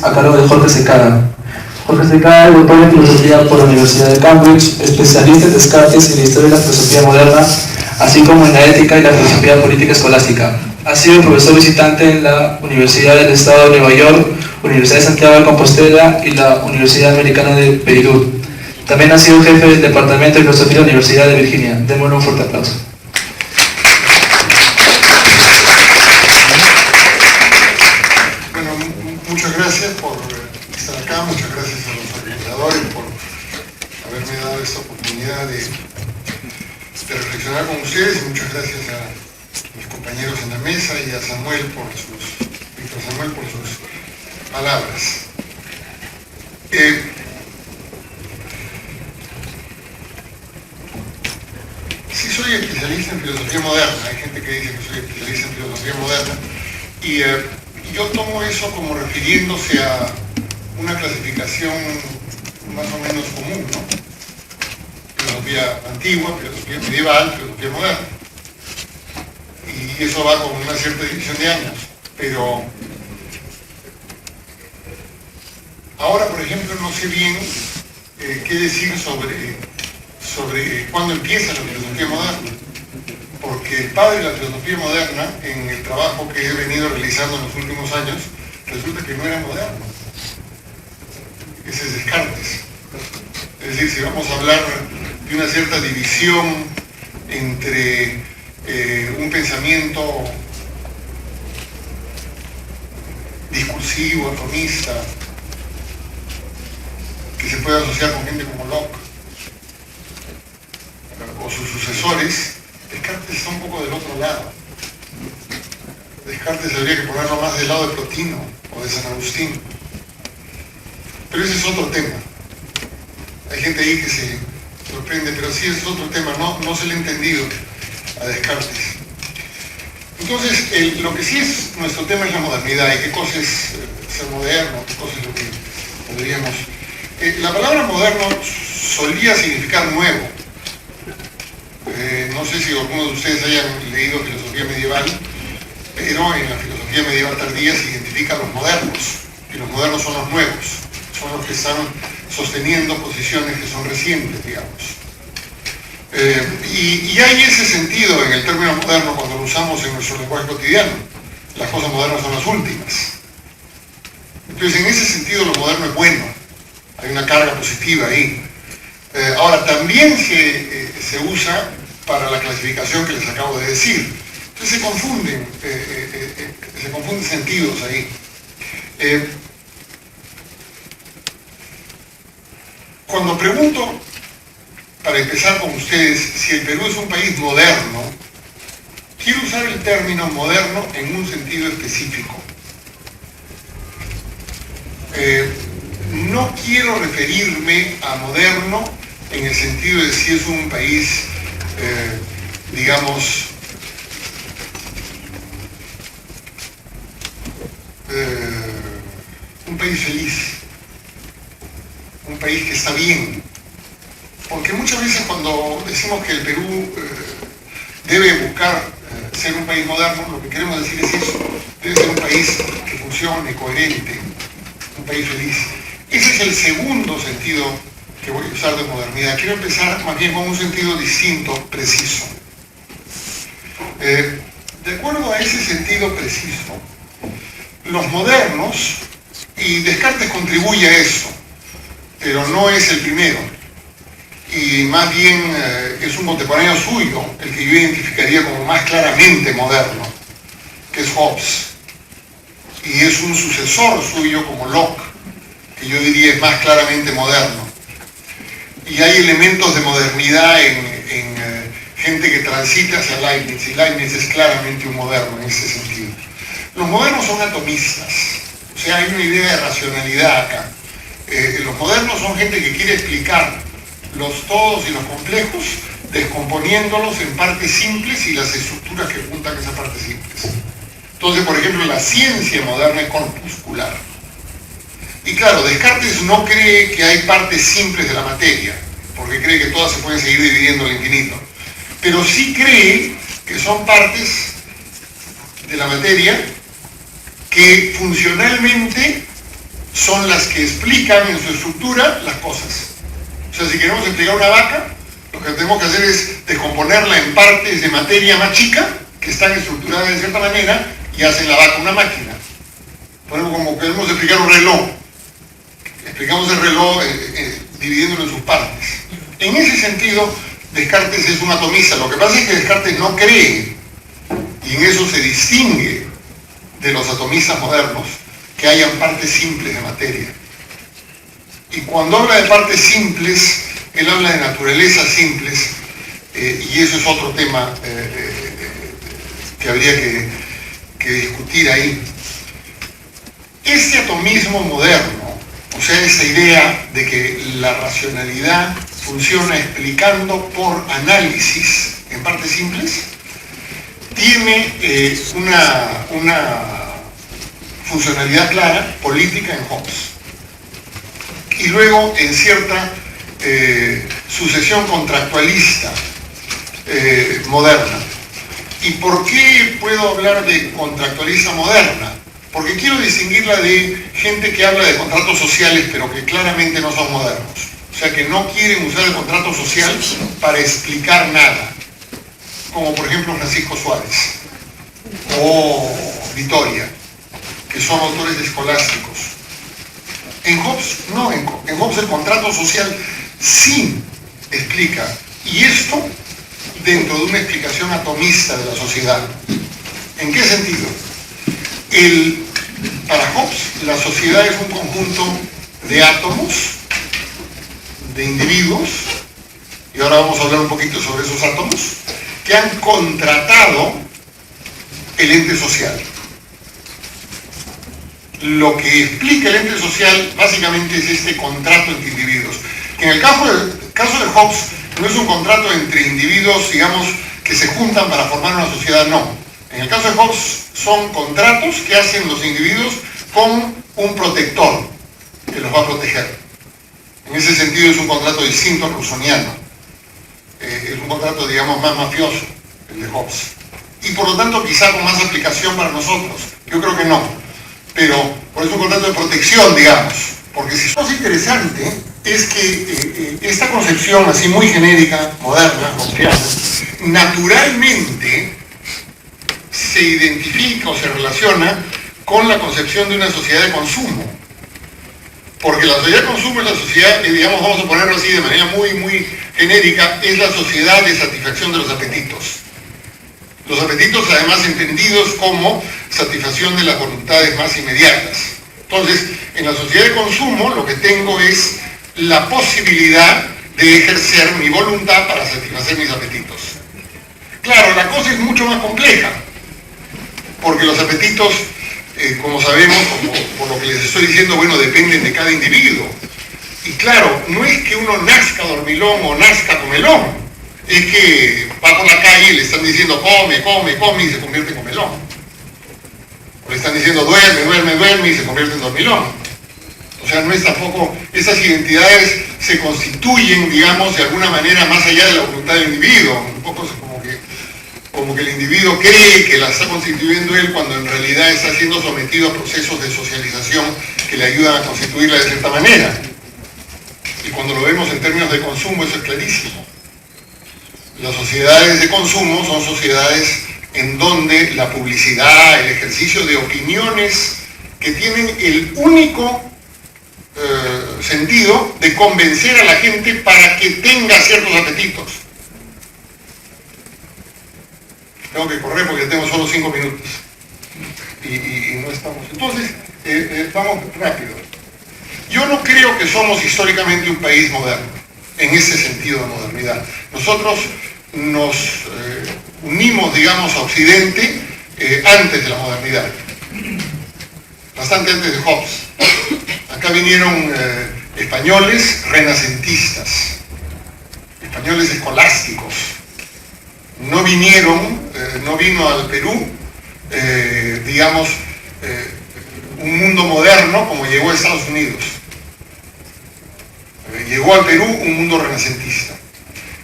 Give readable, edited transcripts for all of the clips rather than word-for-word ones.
a cargo de Jorge Secada. Jorge Secada es doctor en filosofía por la Universidad de Cambridge, especialista en Descartes y la historia de la filosofía moderna, así como en la ética y la filosofía política escolástica. Ha sido profesor visitante en la Universidad del Estado de Nueva York, Universidad de Santiago de Compostela y la Universidad Americana de Beirut. También ha sido jefe del Departamento de Filosofía de la Universidad de Virginia. Démosle un fuerte aplauso. Bueno, muchas gracias por estar acá, muchas gracias a los organizadores por haberme dado esta oportunidad de reflexionar con ustedes, y muchas gracias a mis compañeros en la mesa y a Víctor Samuel por sus palabras. Sí, soy especialista en filosofía moderna. Hay gente que dice que soy especialista en filosofía moderna, y yo tomo eso como refiriéndose a una clasificación más o menos común, ¿no? Filosofía antigua, filosofía medieval, filosofía moderna. Y eso va con una cierta división de años. Pero ahora, por ejemplo, no sé bien qué decir sobre cuándo empieza la filosofía moderna. Porque el padre de la filosofía moderna, en el trabajo que he venido realizando en los últimos años, resulta que no era moderno. Ese es Descartes. Es decir, si vamos a hablar de una cierta división entre un pensamiento discursivo, atomista, que se puede asociar con gente como Locke o sus sucesores, Descartes está un poco del otro lado. Descartes habría que ponerlo más del lado de Plotino o de San Agustín. Pero ese es otro tema. Hay gente ahí que se sorprende, pero sí es otro tema, no se le ha entendido a Descartes. Entonces, lo que sí es nuestro tema es la modernidad, y qué cosa es ser moderno, qué cosa es lo que podríamos... la palabra moderno solía significar nuevo. No sé si algunos de ustedes hayan leído filosofía medieval, pero en la filosofía medieval tardía se identifican los modernos, y los modernos son los nuevos, son los que están sosteniendo posiciones que son recientes, digamos. Y hay ese sentido en el término moderno cuando lo usamos en nuestro lenguaje cotidiano. Las cosas modernas son las últimas. Entonces, en ese sentido, lo moderno es bueno. Hay una carga positiva ahí. Ahora, también se usa para la clasificación que les acabo de decir. Entonces se confunden sentidos ahí. Cuando pregunto, para empezar con ustedes, si el Perú es un país moderno, quiero usar el término moderno en un sentido específico. No quiero referirme a moderno en el sentido de si es un país, digamos, un país feliz, un país que está bien. Porque muchas veces cuando decimos que el Perú debe buscar ser un país moderno, lo que queremos decir es eso: debe ser un país que funcione, coherente, un país feliz. Ese es el segundo sentido que voy a usar de modernidad. Quiero empezar más bien con un sentido distinto, preciso. De acuerdo a ese sentido preciso, los modernos, y Descartes contribuye a eso, pero no es el primero, y más bien es un contemporáneo suyo, el que yo identificaría como más claramente moderno, que es Hobbes, y es un sucesor suyo como Locke, que yo diría es más claramente moderno. Y hay elementos de modernidad en gente que transita hacia Leibniz, y Leibniz es claramente un moderno en ese sentido. Los modernos son atomistas, o sea, hay una idea de racionalidad acá. Los modernos son gente que quiere explicar los todos y los complejos, descomponiéndolos en partes simples y las estructuras que juntan esas partes simples. Entonces, por ejemplo, la ciencia moderna es corpuscular. Y claro, Descartes no cree que hay partes simples de la materia, porque cree que todas se pueden seguir dividiendo al infinito. Pero sí cree que son partes de la materia que funcionalmente son las que explican en su estructura las cosas. O sea, si queremos explicar una vaca, lo que tenemos que hacer es descomponerla en partes de materia más chica, que están estructuradas de cierta manera, y hacen la vaca una máquina. Por ejemplo, como queremos explicar un reloj, explicamos el reloj dividiéndolo en sus partes. En ese sentido, Descartes es un atomista. Lo que pasa es que Descartes no cree, y en eso se distingue de los atomistas modernos, que hayan partes simples de materia. Y cuando habla de partes simples, él habla de naturalezas simples, y eso es otro tema que habría que discutir ahí. Este atomismo moderno, o sea, esa idea de que la racionalidad funciona explicando por análisis en partes simples, tiene una funcionalidad clara, política en Hobbes. Y luego en cierta sucesión contractualista moderna. ¿Y por qué puedo hablar de contractualista moderna? Porque quiero distinguirla de gente que habla de contratos sociales, pero que claramente no son modernos. O sea, que no quieren usar el contrato social para explicar nada. Como por ejemplo Francisco Suárez o Vitoria, que son autores escolásticos. En Hobbes, no, en Hobbes el contrato social sí explica, y esto dentro de una explicación atomista de la sociedad. ¿En qué sentido? Para Hobbes, la sociedad es un conjunto de átomos, de individuos, y ahora vamos a hablar un poquito sobre esos átomos, que han contratado el ente social. Lo que explica el ente social básicamente es este contrato entre individuos. En el caso de Hobbes no es un contrato entre individuos, digamos, que se juntan para formar una sociedad, no. En el caso de Hobbes son contratos que hacen los individuos con un protector que los va a proteger. En ese sentido es un contrato distinto al rusoniano. Es un contrato, digamos, más mafioso, el de Hobbes. Y por lo tanto quizá con más aplicación para nosotros. Yo creo que no. Pero por eso un contrato de protección, digamos. Porque si es interesante es que esta concepción así muy genérica, moderna, hobbesiana, naturalmente se identifica o se relaciona con la concepción de una sociedad de consumo. Porque la sociedad de consumo es la sociedad, digamos, vamos a ponerlo así de manera muy genérica, es la sociedad de satisfacción de los apetitos. Los apetitos además entendidos como satisfacción de las voluntades más inmediatas. Entonces, en la sociedad de consumo lo que tengo es la posibilidad de ejercer mi voluntad para satisfacer mis apetitos. Claro, la cosa es mucho más compleja, porque los apetitos, como sabemos, por lo que les estoy diciendo, bueno, dependen de cada individuo. Y claro, no es que uno nazca dormilón o nazca comelón, es que va por la calle y le están diciendo come y se convierte en comelón. O le están diciendo duerme y se convierte en dormilón. O sea, no es tampoco, esas identidades se constituyen, digamos, de alguna manera más allá de la voluntad del individuo. Un poco como que el individuo cree que la está constituyendo él cuando en realidad está siendo sometido a procesos de socialización que le ayudan a constituirla de cierta manera. Y cuando lo vemos en términos de consumo, eso es clarísimo. Las sociedades de consumo son sociedades en donde la publicidad, el ejercicio de opiniones que tienen el único sentido de convencer a la gente para que tenga ciertos apetitos. Tengo que correr porque tengo solo 5 minutos y no estamos. Entonces, vamos rápido. Yo no creo que somos históricamente un país moderno, en ese sentido de modernidad. Nosotros nos unimos, digamos, a Occidente antes de la modernidad, bastante antes de Hobbes. Acá vinieron españoles renacentistas, españoles escolásticos. No vino al Perú, digamos, un mundo moderno como llegó a Estados Unidos. Llegó al Perú un mundo renacentista.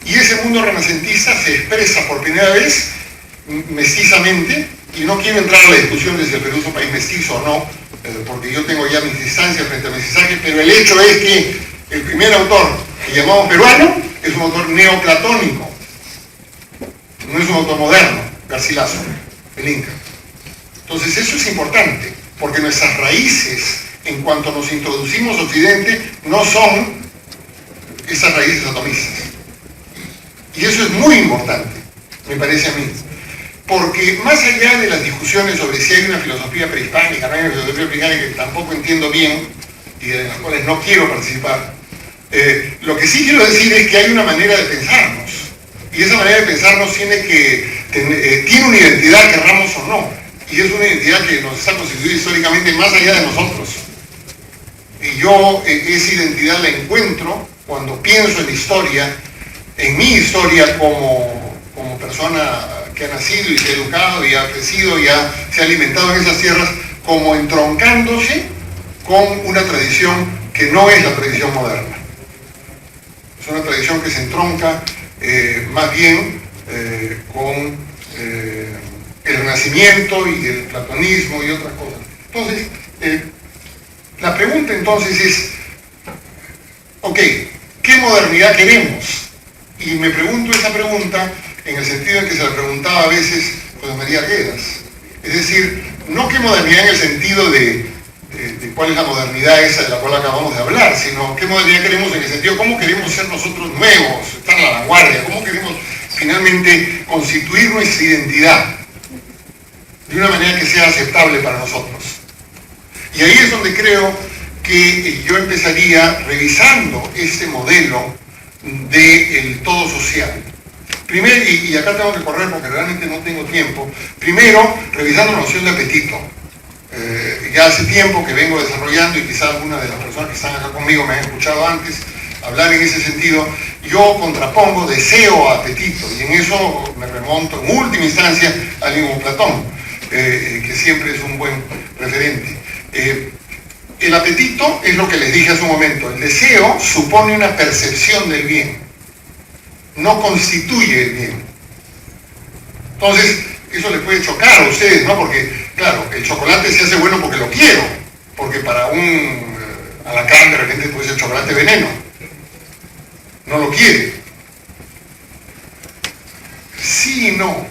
Y ese mundo renacentista se expresa por primera vez mestizamente, y no quiero entrar a la discusión de si el Perú es un país mestizo o no, porque yo tengo ya mis distancias frente a mis mensajes, pero el hecho es que el primer autor que llamamos peruano es un autor neoplatónico, no es un autor moderno, Garcilaso, el Inca. Entonces eso es importante, porque nuestras raíces, en cuanto nos introducimos a Occidente, no son esas raíces atomistas. Y eso es muy importante, me parece a mí. Porque más allá de las discusiones sobre si hay una filosofía prehispánica, no hay una filosofía prehispánica que tampoco entiendo bien y de las cuales no quiero participar, lo que sí quiero decir es que hay una manera de pensarnos. Y esa manera de pensarnos tiene una identidad, querramos o no. Y es una identidad que nos está constituida históricamente más allá de nosotros. Y yo esa identidad la encuentro cuando pienso en la historia, en mi historia como persona que ha nacido y se ha educado y ha crecido y se ha alimentado en esas tierras, como entroncándose con una tradición que no es la tradición moderna. Es una tradición que se entronca más bien con el Renacimiento y el platonismo y otras cosas. Entonces, la pregunta entonces es, ok, ¿qué modernidad queremos? Y me pregunto esa pregunta en el sentido en que se la preguntaba a veces José María Arguedas. Es decir, no qué modernidad en el sentido de cuál es la modernidad esa de la cual acabamos de hablar, sino qué modernidad queremos en el sentido de cómo queremos ser nosotros nuevos, estar a la vanguardia, cómo queremos finalmente constituir nuestra identidad de una manera que sea aceptable para nosotros. Y ahí es donde creo que yo empezaría revisando este modelo del todo social. Primero, y acá tengo que correr porque realmente no tengo tiempo, primero revisando la noción de apetito. Ya hace tiempo que vengo desarrollando, y quizás algunas de las personas que están acá conmigo me han escuchado antes hablar en ese sentido. Yo contrapongo deseo a apetito, y en eso me remonto en última instancia al mismo Platón, que siempre es un buen referente. El apetito es lo que les dije hace un momento. El deseo supone una percepción del bien, no constituye el bien. Entonces, eso les puede chocar a ustedes, ¿no? Porque, claro, el chocolate se hace bueno porque lo quiero, porque para un alacrán de repente puede ser chocolate veneno. No lo quiere. Sí y no.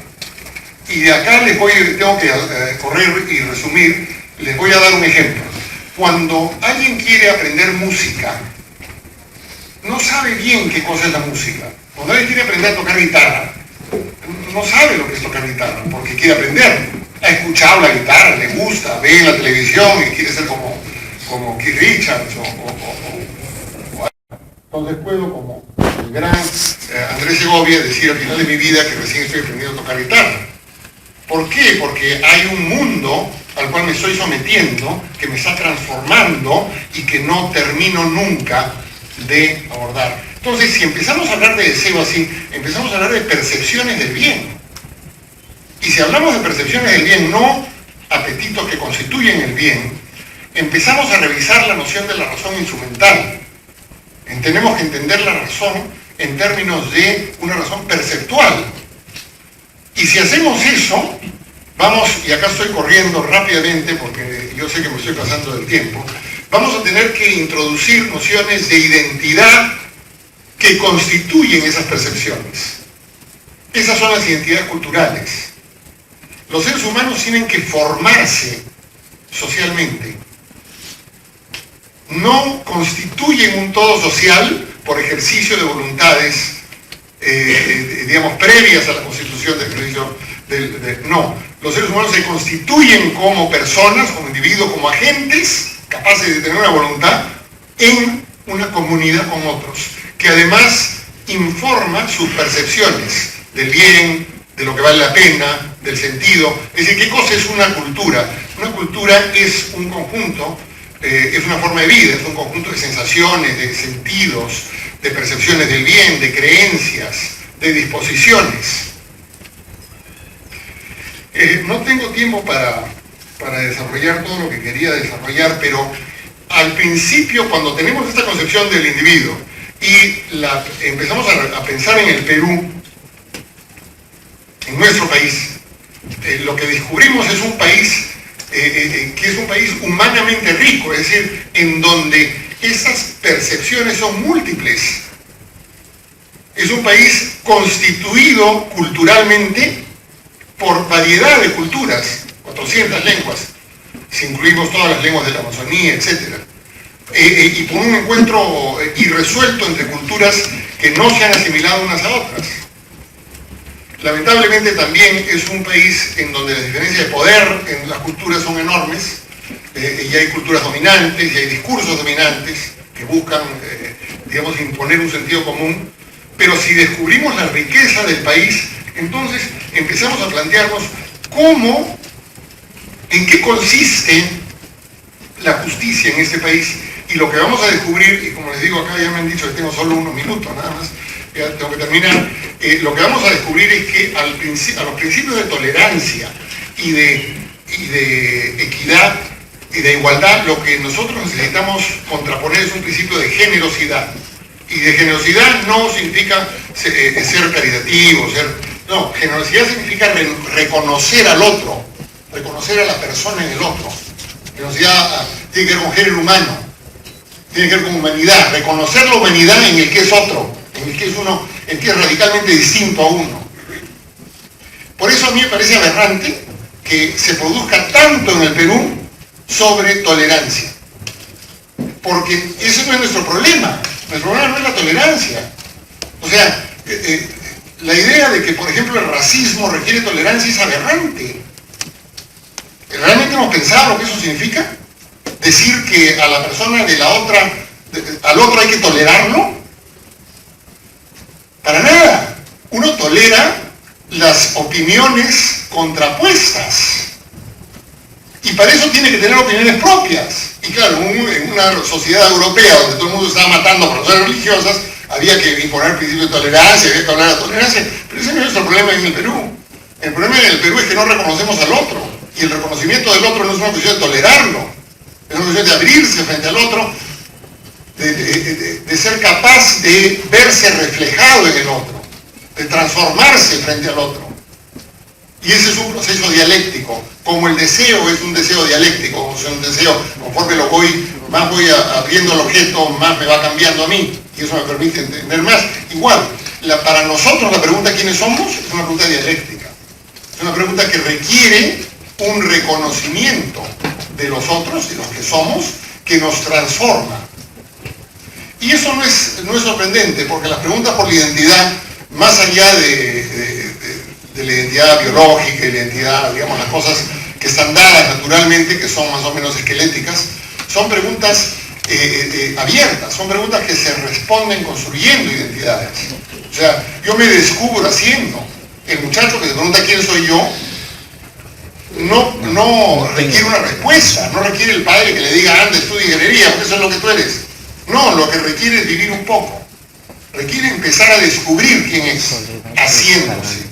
Y de acá tengo que correr y resumir, les voy a dar un ejemplo. Cuando alguien quiere aprender música, no sabe bien qué cosa es la música. Cuando alguien quiere aprender a tocar guitarra, no sabe lo que es tocar guitarra, porque quiere aprender. Ha escuchado la guitarra, le gusta, ve en la televisión y quiere ser como Keith Richards entonces puedo, como el gran Andrés Segovia, decir al final de mi vida que recién estoy aprendiendo a tocar guitarra. ¿Por qué? Porque hay un mundo al cual me estoy sometiendo, que me está transformando y que no termino nunca de abordar. Entonces, si empezamos a hablar de deseo así, empezamos a hablar de percepciones del bien. Y si hablamos de percepciones del bien, no apetitos que constituyen el bien, empezamos a revisar la noción de la razón instrumental. Tenemos que entender la razón en términos de una razón perceptual. Y si hacemos eso, vamos, y acá estoy corriendo rápidamente porque yo sé que me estoy pasando del tiempo, vamos a tener que introducir nociones de identidad que constituyen esas percepciones. Esas son las identidades culturales. Los seres humanos tienen que formarse socialmente. No constituyen un todo social por ejercicio de voluntades, digamos, previas a la constitución del ejercicio no. Los seres humanos se constituyen como personas, como individuos, como agentes capaces de tener una voluntad en una comunidad con otros, que además informa sus percepciones del bien, de lo que vale la pena, del sentido. Es decir, ¿qué cosa es una cultura? Una cultura es un conjunto, es una forma de vida, es un conjunto de sensaciones, de sentidos, de percepciones del bien, de creencias, de disposiciones. No tengo tiempo para desarrollar todo lo que quería desarrollar, pero al principio, cuando tenemos esta concepción del individuo y empezamos a pensar en el Perú, en nuestro país, lo que descubrimos es un país que es un país humanamente rico, es decir, en donde esas percepciones son múltiples. Es un país constituido culturalmente por variedad de culturas, 400 lenguas, si incluimos todas las lenguas de la Amazonía, etc. Y por un encuentro irresuelto entre culturas que no se han asimilado unas a otras. Lamentablemente también es un país en donde las diferencias de poder en las culturas son enormes, y hay culturas dominantes, y hay discursos dominantes que buscan, digamos, imponer un sentido común, pero si descubrimos la riqueza del país, entonces empezamos a plantearnos en qué consiste la justicia en este país, y lo que vamos a descubrir, y como les digo acá, ya me han dicho que tengo solo unos minutos nada más, ya tengo que terminar, lo que vamos a descubrir es que a los principios de tolerancia y de equidad y de igualdad, lo que nosotros necesitamos contraponer es un principio de generosidad. Y de generosidad no significa ser caritativo, no, generosidad significa reconocer al otro, reconocer a la persona en el otro. Generosidad tiene que ver con género humano, tiene que ver con humanidad, reconocer la humanidad en el que es otro, en el que es uno, el que es radicalmente distinto a uno. Por eso a mí me parece aberrante que se produzca tanto en el Perú sobre tolerancia, porque ese no es nuestro problema. Nuestro problema no es la tolerancia. O sea, la idea de que, por ejemplo, el racismo requiere tolerancia es aberrante. ¿Realmente hemos pensado lo que eso significa? Decir que a la persona de la otra, al otro hay que tolerarlo. Para nada. Uno tolera las opiniones contrapuestas. Y para eso tiene que tener opiniones propias. Y claro, en una sociedad europea donde todo el mundo estaba matando por razones religiosas, había que imponer el principio de tolerancia, había que hablar de tolerancia. Pero ese no es nuestro problema en el Perú. El problema en el Perú es que no reconocemos al otro. Y el reconocimiento del otro no es una cuestión de tolerarlo. Es una cuestión de abrirse frente al otro, de ser capaz de verse reflejado en el otro, de transformarse frente al otro. Y ese es un proceso dialéctico, como el deseo es un deseo dialéctico, como es un deseo, conforme más voy abriendo el objeto, más me va cambiando a mí, y eso me permite entender más. Igual, para nosotros la pregunta ¿quiénes somos? Es una pregunta dialéctica, es una pregunta que requiere un reconocimiento de los otros, de los que somos, que nos transforma. Y eso no es sorprendente, porque las preguntas por la identidad, más allá de la identidad biológica y la identidad, digamos, las cosas que están dadas naturalmente, que son más o menos esqueléticas, son preguntas abiertas, son preguntas que se responden construyendo identidades. O sea, yo me descubro haciendo. El muchacho que se pregunta quién soy yo, no requiere una respuesta, no requiere el padre que le diga anda, estudia ingeniería, porque eso es lo que tú eres. No, lo que requiere es vivir un poco. Requiere empezar a descubrir quién es, haciéndose,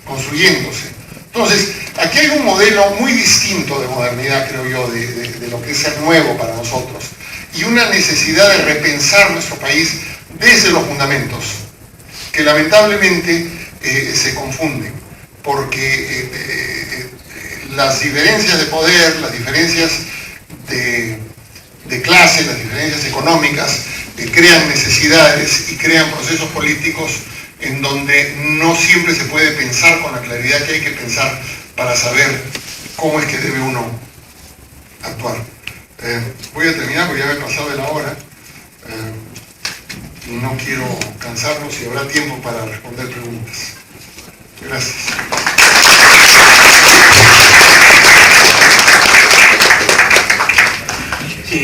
construyéndose. Entonces, aquí hay un modelo muy distinto de modernidad, creo yo, de lo que es ser nuevo para nosotros, y una necesidad de repensar nuestro país desde los fundamentos, que lamentablemente se confunden, porque las diferencias de poder, las diferencias de clase, las diferencias económicas, crean necesidades y crean procesos políticos en donde no siempre se puede pensar con la claridad que hay que pensar para saber cómo es que debe uno actuar. Voy a terminar porque ya me he pasado de la hora y no quiero cansarlos y habrá tiempo para responder preguntas. Gracias.